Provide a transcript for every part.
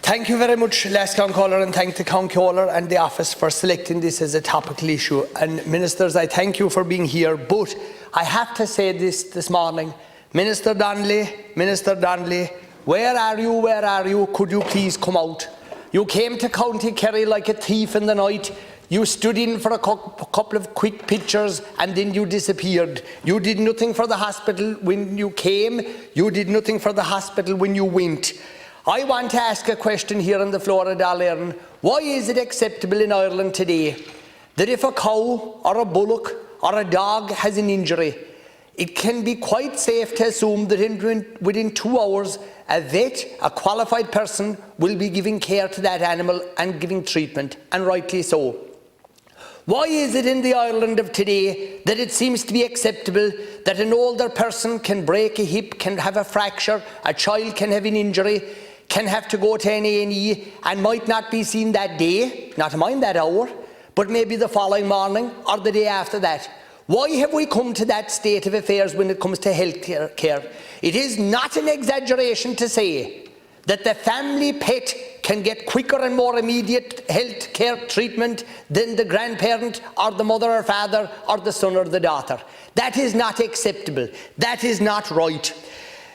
Thank you very much, last Caller, and thank the Caller and the office for selecting this as a topical issue. And Ministers, I thank you for being here, but I have to say this morning, Minister Donnelly, where are you, where are you? Could you please come out? You came to County Kerry like a thief in the night. You stood in for a couple of quick pictures and then you disappeared. You did nothing for the hospital when you came. You did nothing for the hospital when you went. I want to ask a question here on the floor of Dáil Éireann. Why is it acceptable in Ireland today that if a cow or a bullock or a dog has an injury, it can be quite safe to assume that within 2 hours, a vet, a qualified person, will be giving care to that animal and giving treatment, and rightly so? Why is it in the Ireland of today that it seems to be acceptable that an older person can break a hip, can have a fracture, a child can have an injury, can have to go to an A&E and might not be seen that day, not mind that hour, but maybe the following morning or the day after that? Why have we come to that state of affairs when it comes to health care? It is not an exaggeration to say that the family pet can get quicker and more immediate health care treatment than the grandparent or the mother or father or the son or the daughter. That is not acceptable. That is not right.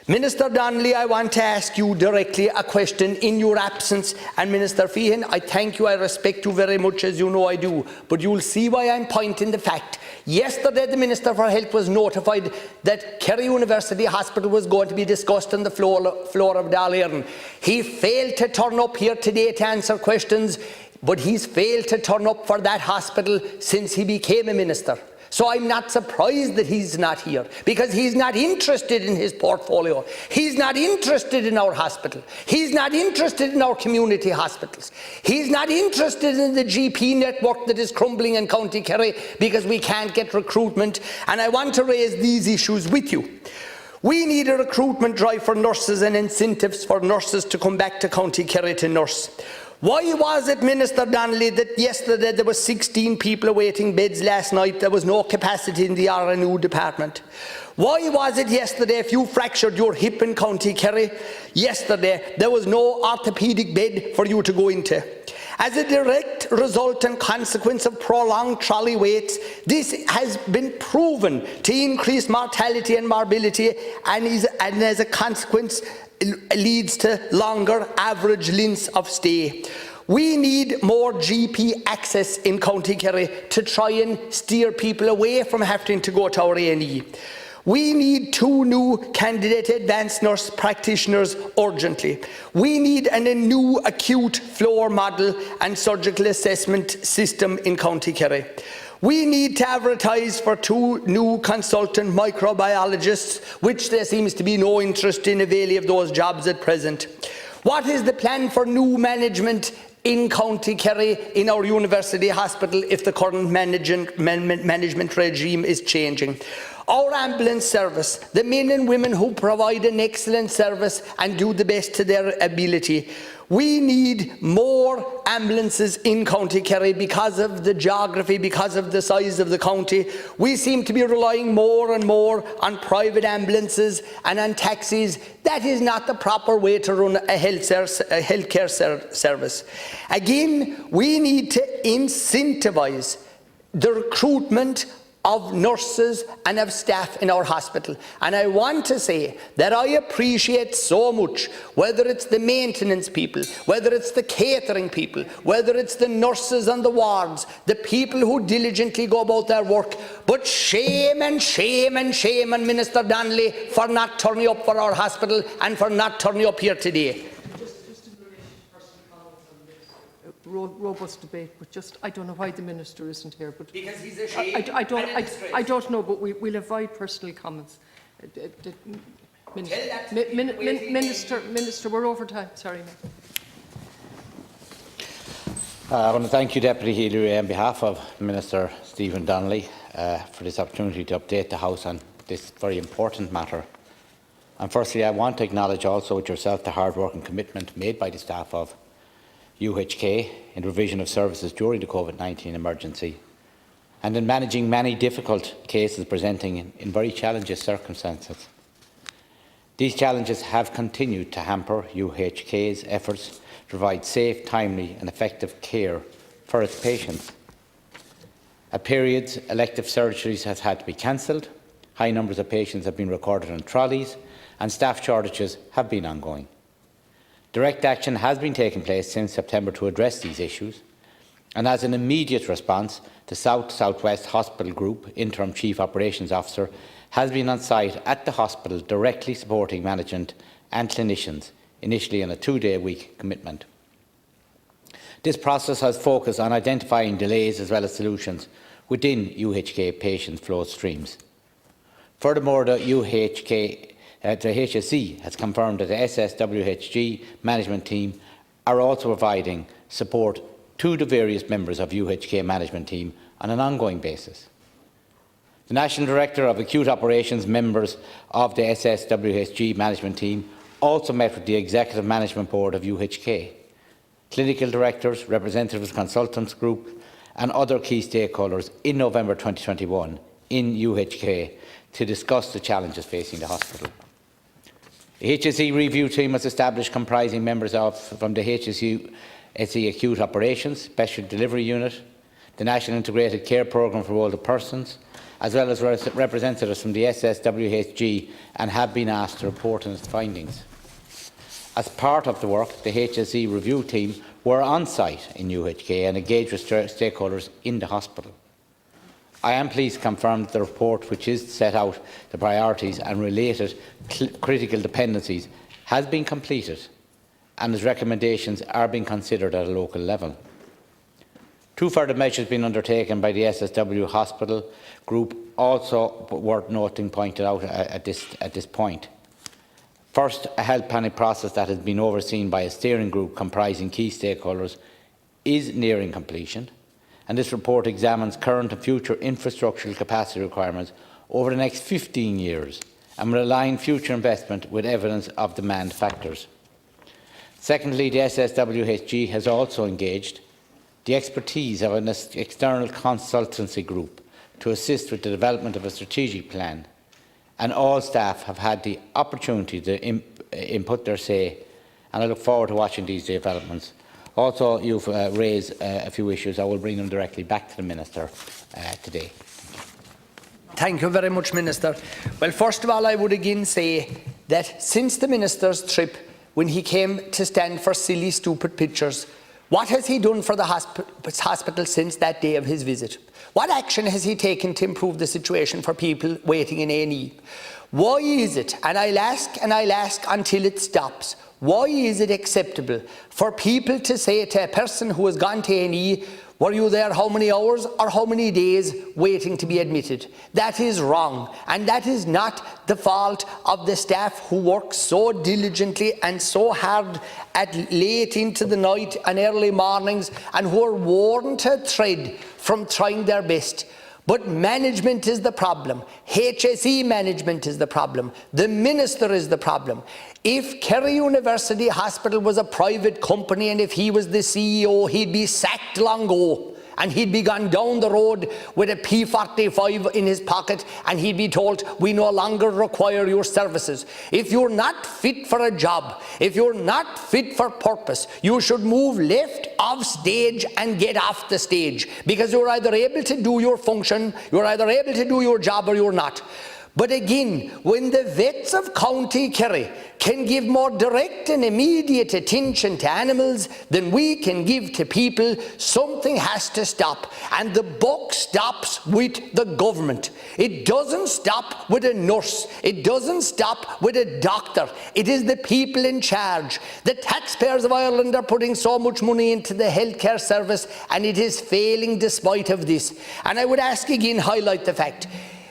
Minister Donnelly, I want to ask you directly a question in your absence. And Minister Feehan, I thank you, I respect you very much, as you know I do. But you'll see why I'm pointing the fact. Yesterday, the Minister for Health was notified that Kerry University Hospital was going to be discussed on the floor of Dáil Éireann. He failed to turn up here today to answer questions, but he's failed to turn up for that hospital since he became a minister. So I'm not surprised that he's not here, because he's not interested in his portfolio. He's not interested in our hospital. He's not interested in our community hospitals. He's not interested in the GP network that is crumbling in County Kerry because we can't get recruitment. And I want to raise these issues with you. We need a recruitment drive for nurses and incentives for nurses to come back to County Kerry to nurse. Why was it, Minister Donnelly, that yesterday there were 16 people awaiting beds last night? There was no capacity in the R&U department. Why was it yesterday, if you fractured your hip in County Kerry, yesterday there was no orthopaedic bed for you to go into? As a direct result and consequence of prolonged trolley waits, this has been proven to increase mortality and morbidity, and as a consequence leads to longer average lengths of stay. We need more GP access in County Kerry to try and steer people away from having to go to our A&E. We need 2 new candidate advanced nurse practitioners urgently. We need a new acute floor model and surgical assessment system in County Kerry. We need to advertise for 2 new consultant microbiologists, which there seems to be no interest in availing of those jobs at present. What is the plan for new management in County Kerry in our university hospital if the current management regime is changing? Our ambulance service, the men and women who provide an excellent service and do the best to their ability. We need more ambulances in County Kerry because of the geography, because of the size of the county. We seem to be relying more and more on private ambulances and on taxis. That is not the proper way to run a healthcare service. Again, we need to incentivise the recruitment of nurses and of staff in our hospital. And I want to say that I appreciate so much, whether it's the maintenance people, whether it's the catering people, whether it's the nurses on the wards, the people who diligently go about their work. But shame and shame and shame on Minister Donnelly for not turning up for our hospital and for not turning up here today. Robust debate, but just I don't know why the minister isn't here. But because he's ashamed. I don't know, but we'll avoid personal comments. Minister, we're over time. Sorry. I want to thank you, Deputy Healy-Rae, on behalf of Minister Stephen Donnelly, for this opportunity to update the House on this very important matter. And firstly, I want to acknowledge also with yourself the hard work and commitment made by the staff of UHK in provision of services during the COVID-19 emergency and in managing many difficult cases presenting in very challenging circumstances. These challenges have continued to hamper UHK's efforts to provide safe, timely and effective care for its patients. At periods, elective surgeries have had to be cancelled, high numbers of patients have been recorded on trolleys, and staff shortages have been ongoing. Direct action has been taking place since September to address these issues, and as an immediate response, the South West Hospital Group Interim Chief Operations Officer has been on site at the hospital directly supporting management and clinicians, initially on a 2-day-a-week commitment. This process has focused on identifying delays as well as solutions within UHK patient flow streams. Furthermore, the HSE has confirmed that the SSWHG management team are also providing support to the various members of UHK management team on an ongoing basis. The National Director of Acute Operations, members of the SSWHG management team, also met with the Executive Management Board of UHK, clinical directors, representatives of consultants group and other key stakeholders in November 2021 in UHK to discuss the challenges facing the hospital. The HSE review team was established comprising members from the HSE Acute Operations, Special Delivery Unit, the National Integrated Care Programme for Older Persons, as well as representatives from the SSWHG, and have been asked to report on its findings. As part of the work, the HSE review team were on site in UHK and engaged with stakeholders in the hospital. I am pleased to confirm that the report, which is set out the priorities and related critical dependencies, has been completed and its recommendations are being considered at a local level. 2 further measures being undertaken by the SSW Hospital Group, also worth noting, pointed out at this point. First, a health planning process that has been overseen by a steering group comprising key stakeholders is nearing completion, and this report examines current and future infrastructural capacity requirements over the next 15 years and will align future investment with evidence of demand factors. Secondly, the SSWHG has also engaged the expertise of an external consultancy group to assist with the development of a strategic plan, and all staff have had the opportunity to input their say, and I look forward to watching these developments. Also, you've raised a few issues. I will bring them directly back to the Minister today. Thank you very much, Minister. Well, first of all, I would again say that since the Minister's trip, when he came to stand for silly, stupid pictures, what has he done for the hospital since that day of his visit? What action has he taken to improve the situation for people waiting in A&E? Why is it, and I'll ask until it stops, why is it acceptable for people to say to a person who has gone to A&E, were you there how many hours or how many days waiting to be admitted? That is wrong, and that is not the fault of the staff who work so diligently and so hard at late into the night and early mornings, and who are worn to a thread from trying their best. But management is the problem. HSE management is the problem. The Minister is the problem. If Kerry University Hospital was a private company and if he was the CEO, he'd be sacked long ago. And he'd be gone down the road with a P45 in his pocket and he'd be told, we no longer require your services. If you're not fit for a job, if you're not fit for purpose, you should move left off stage and get off the stage, because you're either able to do your function, you're either able to do your job or you're not. But again, when the vets of County Kerry can give more direct and immediate attention to animals than we can give to people, something has to stop. And the buck stops with the government. It doesn't stop with a nurse. It doesn't stop with a doctor. It is the people in charge. The taxpayers of Ireland are putting so much money into the healthcare service, and it is failing despite of this. And I would ask again, highlight the fact,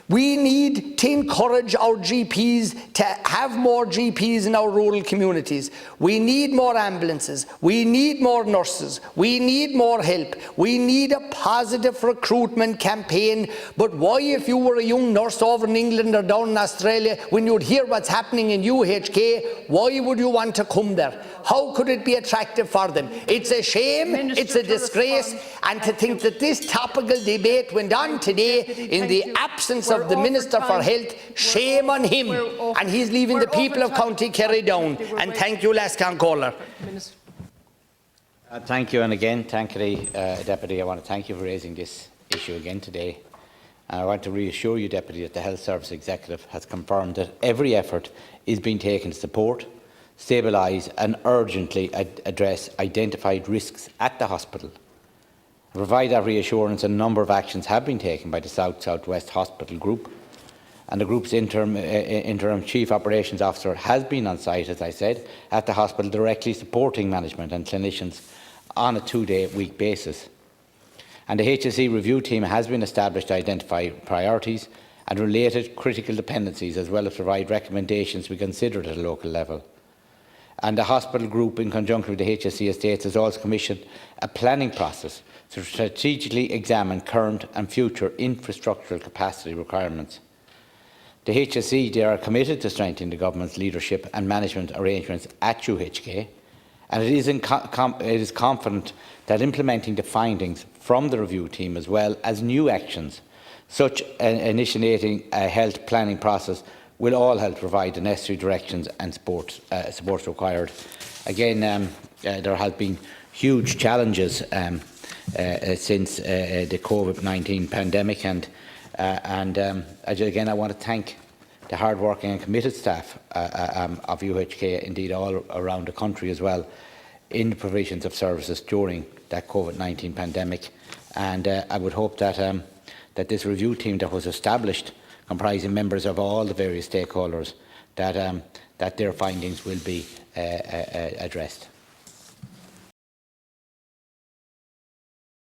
we need to encourage our GPs to have more GPs in our rural communities. We need more ambulances. We need more nurses. We need more help. We need a positive recruitment campaign. But why, if you were a young nurse over in England or down in Australia, when you'd hear what's happening in UHK, why would you want to come there? How could it be attractive for them? It's a shame, it's a disgrace, and to think that this topical debate went on today in the absence of of the Minister for Health. Shame on him. And he's leaving the people of County Kerry down. And thank you, Lascan Caller. Thank you, and again, thank you, Deputy. I want to thank you for raising this issue again today. And I want to reassure you, Deputy, that the Health Service Executive has confirmed that every effort is being taken to support, stabilise and urgently address identified risks at the hospital. To provide that reassurance, a number of actions have been taken by the South West Hospital Group, and the Group's interim Chief Operations Officer has been on site, as I said, at the hospital, directly supporting management and clinicians on a 2-day-a-week basis. And the HSE review team has been established to identify priorities and related critical dependencies, as well as provide recommendations to be considered at a local level. And the hospital group, in conjunction with the HSE estates, has also commissioned a planning process to strategically examine current and future infrastructural capacity requirements. The HSE, they are committed to strengthening the government's leadership and management arrangements at UHK, and it is confident that implementing the findings from the review team, as well as new actions, such as initiating a health planning process, will all help provide the necessary directions and support required. Again, there have been huge challenges since the COVID-19 pandemic, and again, I want to thank the hard-working and committed staff of UHK, indeed all around the country as well, in the provisions of services during that COVID-19 pandemic. And I would hope that that this review team that was established, comprising members of all the various stakeholders, that their findings will be addressed.